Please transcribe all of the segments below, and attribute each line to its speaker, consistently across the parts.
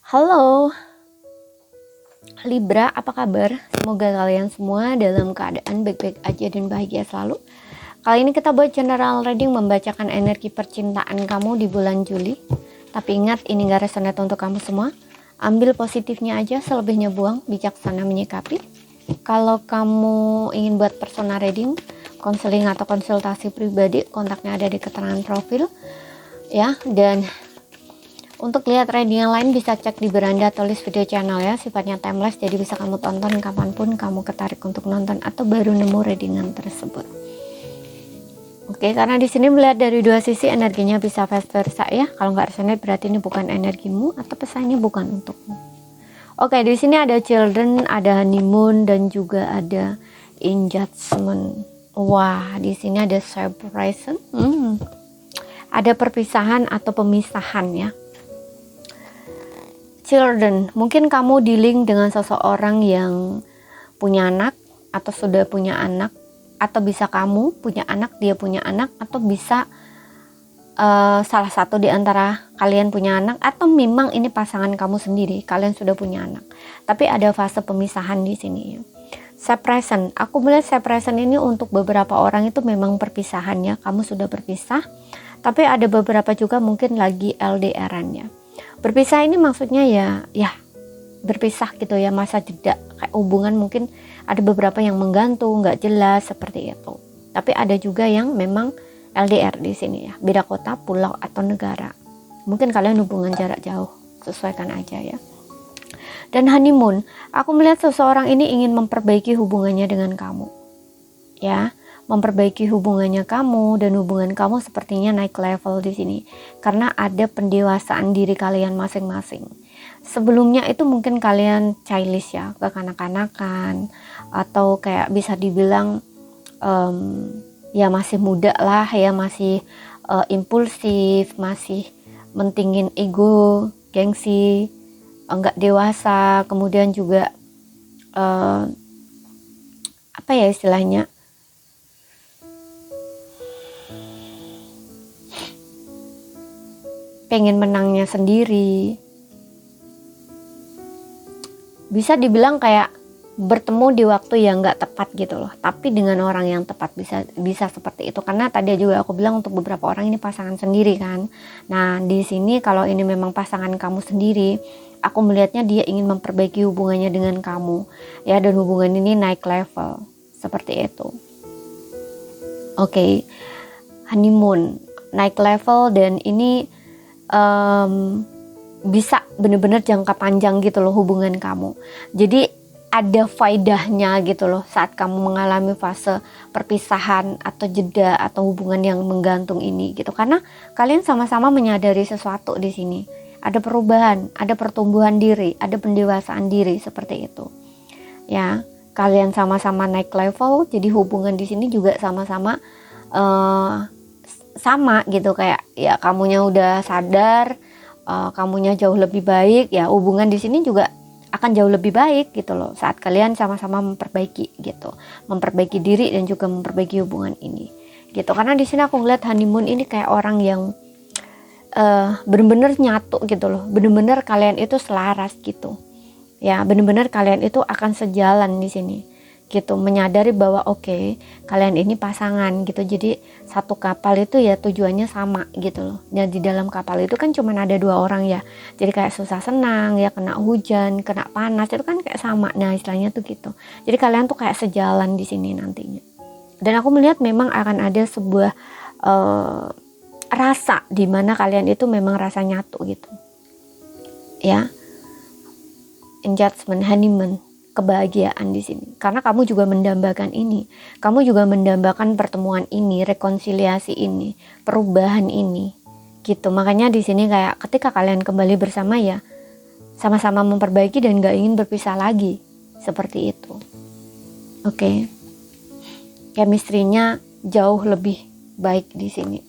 Speaker 1: Halo Libra, apa kabar? Semoga kalian semua dalam keadaan baik-baik aja dan bahagia selalu. Kali ini kita buat general reading, membacakan energi percintaan kamu di bulan Juli. Tapi ingat, ini gak resonate untuk kamu semua. Ambil positifnya aja, selebihnya buang, bijaksana menyikapi. Kalau kamu ingin buat personal reading, konseling atau konsultasi pribadi, kontaknya ada di keterangan profil. Ya, dan untuk lihat reading yang lain bisa cek di beranda atau list video channel ya, sifatnya timeless, jadi bisa kamu tonton kapanpun kamu ketarik untuk nonton atau baru nemu readingan tersebut. Oke, karena di sini melihat dari dua sisi, energinya bisa vice versa ya. Kalau nggak resonate berarti ini bukan energimu atau pesannya bukan untukmu. Oke, di sini ada children, ada honeymoon, dan juga ada in judgment. Wah, di sini ada separation. Ada perpisahan atau pemisahan ya. Children, mungkin kamu dealing dengan seseorang yang punya anak atau sudah punya anak, atau bisa kamu punya anak, dia punya anak, atau bisa salah satu di antara kalian punya anak, atau memang ini pasangan kamu sendiri, kalian sudah punya anak. Tapi ada fase pemisahan di sini ya. Separation, aku melihat separation ini untuk beberapa orang itu memang perpisahan ya, kamu sudah berpisah. Tapi ada beberapa juga mungkin lagi LDR-an ya. Berpisah ini maksudnya ya berpisah gitu ya, masa jeda, kayak hubungan mungkin ada beberapa yang menggantung, nggak jelas seperti itu. Tapi ada juga yang memang LDR di sini ya, beda kota, pulau atau negara. Mungkin kalian hubungan jarak jauh, sesuaikan aja ya. Dan honeymoon, aku melihat seseorang ini ingin memperbaiki hubungannya dengan kamu, ya. Memperbaiki hubungannya kamu, dan hubungan kamu sepertinya naik level di sini karena ada pendewasaan diri kalian masing-masing. Sebelumnya itu mungkin kalian childish ya, kekanak-kanakan, atau kayak bisa dibilang ya masih muda lah ya, masih impulsif, masih mentingin ego, gengsi, enggak dewasa. Kemudian juga apa ya istilahnya, pengen menangnya sendiri. Bisa dibilang kayak bertemu di waktu yang gak tepat gitu loh, tapi dengan orang yang tepat, bisa seperti itu. Karena tadi juga aku bilang untuk beberapa orang ini pasangan sendiri kan. Nah di sini kalau ini memang pasangan kamu sendiri, aku melihatnya dia ingin memperbaiki hubungannya dengan kamu ya, dan hubungan ini naik level seperti itu. Oke, honeymoon naik level, dan ini bisa bener-bener jangka panjang gitu loh hubungan kamu. Jadi ada faedahnya gitu loh saat kamu mengalami fase perpisahan atau jeda atau hubungan yang menggantung ini gitu, karena kalian sama-sama menyadari sesuatu di sini. Ada perubahan, ada pertumbuhan diri, ada pendewasaan diri seperti itu. Ya, kalian sama-sama naik level, jadi hubungan di sini juga sama-sama sama gitu, kayak ya kamunya udah sadar, kamunya jauh lebih baik ya, hubungan di sini juga akan jauh lebih baik gitu loh saat kalian sama-sama memperbaiki gitu, memperbaiki diri dan juga memperbaiki hubungan ini gitu. Karena di sini aku ngeliat honeymoon ini kayak orang yang bener-bener nyatu gitu loh, bener-bener kalian itu selaras gitu ya, bener-bener kalian itu akan sejalan di sini gitu, menyadari bahwa oke, kalian ini pasangan gitu. Jadi satu kapal itu ya tujuannya sama gitu loh. Dan di dalam kapal itu kan cuma ada dua orang ya, jadi kayak susah senang ya, kena hujan, kena panas, itu kan kayak sama. Nah istilahnya tuh gitu, jadi kalian tuh kayak sejalan di sini nantinya. Dan aku melihat memang akan ada sebuah rasa di mana kalian itu memang rasa nyatu gitu ya. In judgment, honeymoon, kebahagiaan di sini, karena kamu juga mendambakan ini, kamu juga mendambakan pertemuan ini, rekonsiliasi ini, perubahan ini, gitu. Makanya di sini kayak ketika kalian kembali bersama ya, sama-sama memperbaiki dan gak ingin berpisah lagi, seperti itu. Oke, chemistry-nya jauh lebih baik di sini,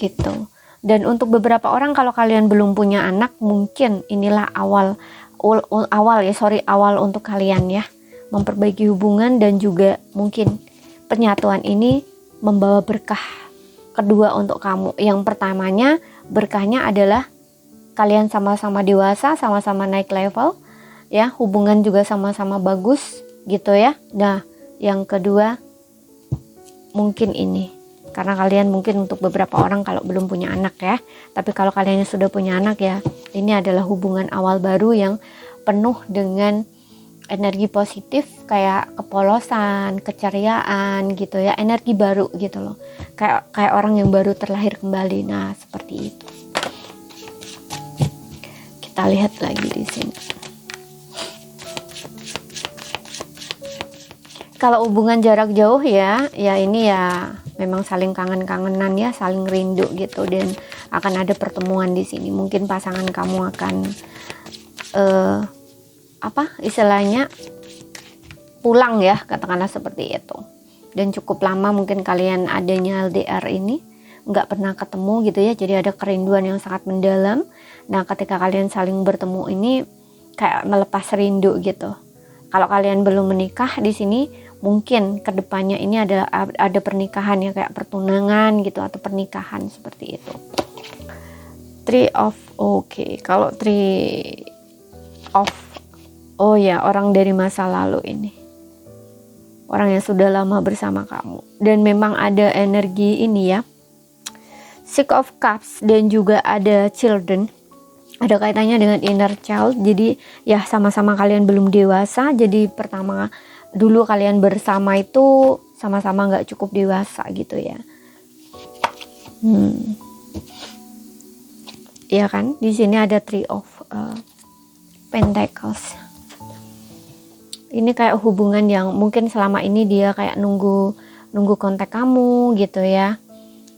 Speaker 1: gitu. Dan untuk beberapa orang, kalau kalian belum punya anak, mungkin inilah awal untuk kalian ya, memperbaiki hubungan, dan juga mungkin penyatuan ini membawa berkah kedua untuk kamu. Yang pertamanya, berkahnya adalah kalian sama-sama dewasa, sama-sama naik level ya, hubungan juga sama-sama bagus gitu ya. Nah, yang kedua mungkin ini, karena kalian mungkin untuk beberapa orang kalau belum punya anak ya, tapi kalau kalian sudah punya anak ya, ini adalah hubungan awal baru yang penuh dengan energi positif, kayak kepolosan, keceriaan gitu ya, energi baru gitu loh, kayak orang yang baru terlahir kembali. Nah, seperti itu. Kita lihat lagi di sini. Kalau hubungan jarak jauh ya ini ya memang saling kangen-kangenan ya, saling rindu gitu, dan akan ada pertemuan di sini. Mungkin pasangan kamu akan istilahnya pulang ya, katakanlah seperti itu. Dan cukup lama mungkin kalian adanya LDR ini, nggak pernah ketemu gitu ya, jadi ada kerinduan yang sangat mendalam. Nah, ketika kalian saling bertemu ini kayak melepas rindu gitu. Kalau kalian belum menikah di sini, mungkin kedepannya ini ada pernikahan ya, kayak pertunangan gitu atau pernikahan seperti itu. Kalau Three of orang dari masa lalu ini, orang yang sudah lama bersama kamu, dan memang ada energi ini ya, Six of Cups, dan juga ada children, ada kaitannya dengan inner child. Jadi ya sama-sama kalian belum dewasa, jadi pertama dulu kalian bersama itu sama-sama nggak cukup dewasa gitu ya. Ya kan, di sini ada Three of Pentacles. Ini kayak hubungan yang mungkin selama ini dia kayak nunggu kontak kamu gitu ya,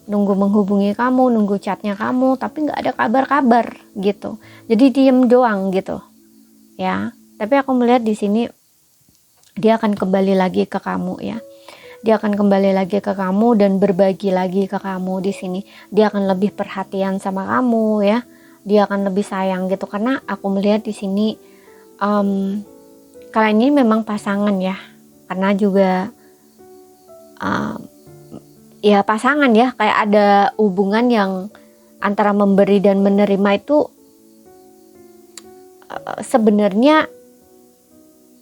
Speaker 1: nunggu menghubungi kamu, nunggu chatnya kamu, tapi nggak ada kabar-kabar gitu. Jadi diem doang gitu ya. Tapi aku melihat di sini dia akan kembali lagi ke kamu ya. Dia akan kembali lagi ke kamu dan berbagi lagi ke kamu di sini. Dia akan lebih perhatian sama kamu ya. Dia akan lebih sayang gitu, karena aku melihat di sini kalian ini memang pasangan ya. Karena juga ya pasangan ya, kayak ada hubungan yang antara memberi dan menerima itu sebenarnya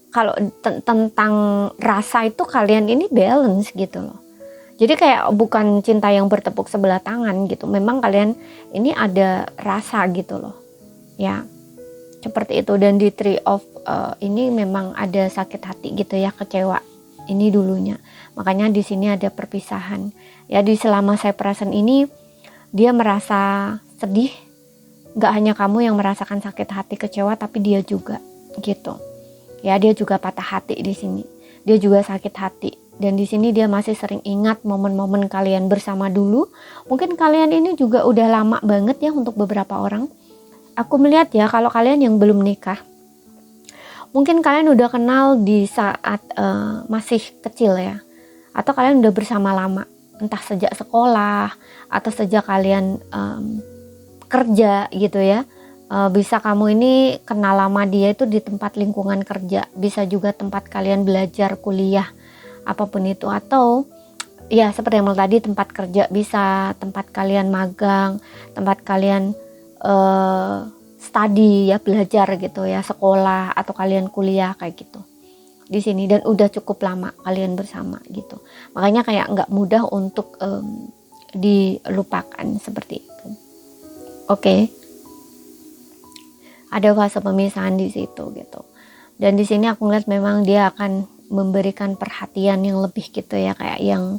Speaker 1: kalau tentang rasa itu kalian ini balance gitu loh. Jadi kayak bukan cinta yang bertepuk sebelah tangan gitu. Memang kalian ini ada rasa gitu loh. Ya. Seperti itu. Dan di Three of ini memang ada sakit hati gitu ya, kecewa. Ini dulunya. Makanya di sini ada perpisahan. Ya, di selama saya present ini dia merasa sedih. Gak hanya kamu yang merasakan sakit hati, kecewa, tapi dia juga gitu. Ya, dia juga patah hati di sini. Dia juga sakit hati. Dan di sini dia masih sering ingat momen-momen kalian bersama dulu. Mungkin kalian ini juga udah lama banget ya untuk beberapa orang. Aku melihat ya, kalau kalian yang belum nikah, mungkin kalian udah kenal di saat masih kecil ya. Atau kalian udah bersama lama. Entah sejak sekolah atau sejak kalian kerja gitu ya. Bisa kamu ini kenal lama dia itu di tempat lingkungan kerja. Bisa juga tempat kalian belajar, kuliah, apapun itu. Atau ya seperti yang tadi, tempat kerja, bisa tempat kalian magang, tempat kalian study ya, belajar gitu ya, sekolah, atau kalian kuliah kayak gitu di sini. Dan udah cukup lama kalian bersama gitu, makanya kayak nggak mudah untuk dilupakan seperti itu. Oke. Ada fase pemisahan di situ gitu. Dan di sini aku ngeliat memang dia akan memberikan perhatian yang lebih gitu ya, kayak yang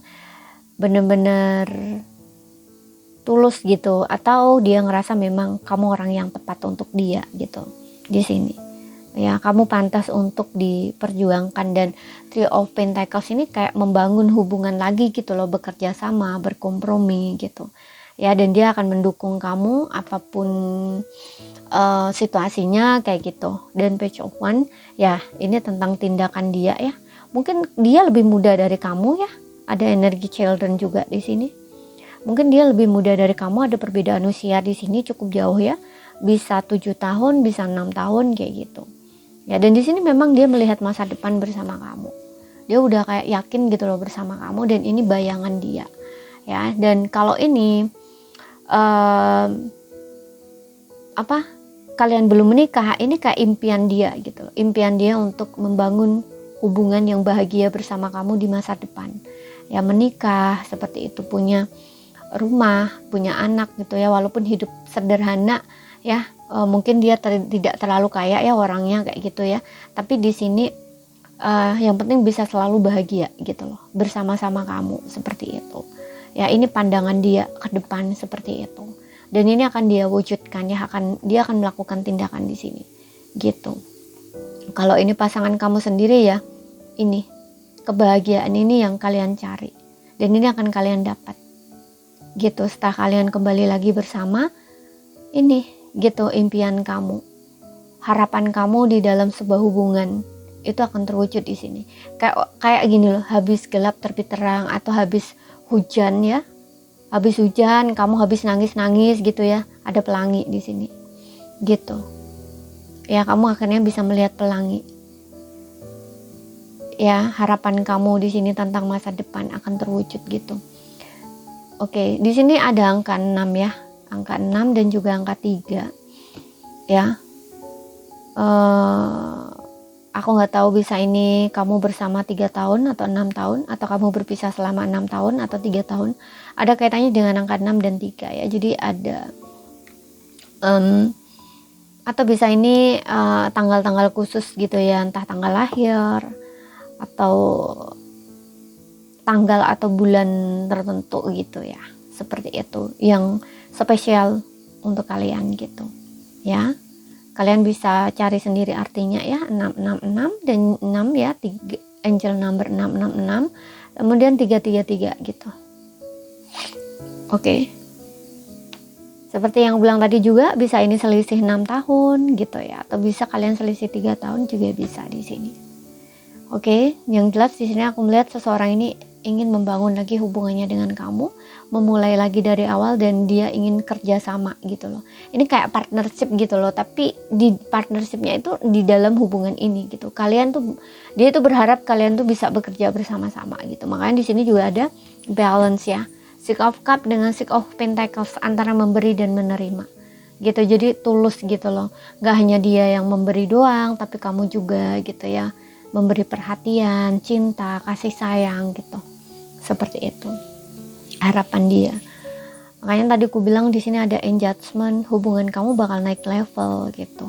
Speaker 1: bener-bener tulus gitu, atau dia ngerasa memang kamu orang yang tepat untuk dia gitu di sini. Ya, kamu pantas untuk diperjuangkan. Dan Three of Pentacles ini kayak membangun hubungan lagi gitu loh, bekerja sama, berkompromi gitu. Ya, dan dia akan mendukung kamu apapun situasinya kayak gitu. Dan Page of Wands ya, ini tentang tindakan dia ya. Mungkin dia lebih muda dari kamu ya. Ada energi children juga di sini. Mungkin dia lebih muda dari kamu, ada perbedaan usia di sini cukup jauh ya. Bisa 7 tahun, bisa 6 tahun kayak gitu. Ya, dan di sini memang dia melihat masa depan bersama kamu. Dia udah kayak yakin gitu loh bersama kamu, dan ini bayangan dia. Ya, dan kalau ini apa, kalian belum menikah, ini kayak impian dia gitu loh. Impian dia untuk membangun hubungan yang bahagia bersama kamu di masa depan. Ya menikah seperti itu, punya rumah, punya anak gitu ya, walaupun hidup sederhana ya. Mungkin dia tidak terlalu kaya ya orangnya kayak gitu ya. Tapi di sini yang penting bisa selalu bahagia gitu loh bersama-sama kamu, seperti itu. Ya ini pandangan dia ke depan seperti itu. Dan ini akan dia wujudkan ya, dia akan melakukan tindakan di sini. Gitu. Kalau ini pasangan kamu sendiri ya, ini kebahagiaan ini yang kalian cari. Dan ini akan kalian dapat. Gitu, setelah kalian kembali lagi bersama, ini gitu impian kamu. Harapan kamu di dalam sebuah hubungan itu akan terwujud di sini. Kayak gini loh, habis gelap terbit terang, atau habis hujan ya. Habis hujan, kamu habis nangis-nangis gitu ya, ada pelangi di sini. Gitu. Ya, kamu akhirnya bisa melihat pelangi. Ya, harapan kamu di sini tentang masa depan akan terwujud gitu. Oke, di sini ada angka 6 ya. Angka 6 dan juga angka 3. Ya. Aku nggak tahu bisa ini kamu bersama 3 tahun atau 6 tahun, atau kamu berpisah selama 6 tahun atau 3 tahun. Ada kaitannya dengan angka 6 dan 3 ya. Jadi ada atau bisa ini tanggal-tanggal khusus gitu ya, entah tanggal lahir atau tanggal atau bulan tertentu gitu ya. Seperti itu yang spesial untuk kalian gitu ya. Kalian bisa cari sendiri artinya ya, 666 dan 6 ya, 3, angel number 666, kemudian 333 gitu. Oke. Seperti yang bilang tadi juga, bisa ini selisih 6 tahun gitu ya, atau bisa kalian selisih 3 tahun juga bisa di sini. Oke, yang jelas di sini aku melihat seseorang ini ingin membangun lagi hubungannya dengan kamu, memulai lagi dari awal, dan dia ingin kerja sama gitu loh. Ini kayak partnership gitu loh, tapi di partnershipnya itu di dalam hubungan ini gitu. Dia tuh berharap kalian tuh bisa bekerja bersama-sama gitu. Makanya di sini juga ada balance ya, Six of Cups dengan Six of Pentacles, antara memberi dan menerima gitu. Jadi tulus gitu loh, gak hanya dia yang memberi doang, tapi kamu juga gitu ya, memberi perhatian, cinta, kasih sayang gitu. Seperti itu harapan dia. Makanya tadi aku bilang di sini ada engagement, hubungan kamu bakal naik level gitu.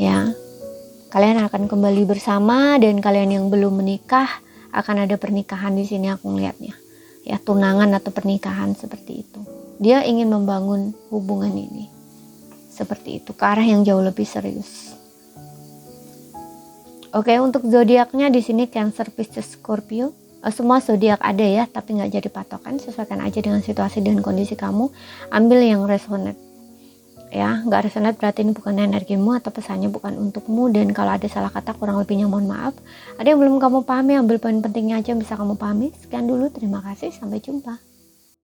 Speaker 1: Ya. Kalian akan kembali bersama, dan kalian yang belum menikah akan ada pernikahan di sini aku melihatnya. Ya, tunangan atau pernikahan seperti itu. Dia ingin membangun hubungan ini. Seperti itu, ke arah yang jauh lebih serius. Oke, untuk zodiaknya di sini Cancer, Pisces, Scorpio. Semua zodiak ada ya, tapi nggak jadi patokan, sesuaikan aja dengan situasi dan kondisi kamu. Ambil yang resonate ya, nggak resonate berarti ini bukan energimu atau pesannya bukan untukmu. Dan kalau ada salah kata kurang lebihnya mohon maaf. Ada yang belum kamu pahami, ambil poin pentingnya aja yang bisa kamu pahami. Sekian dulu, terima kasih, sampai jumpa.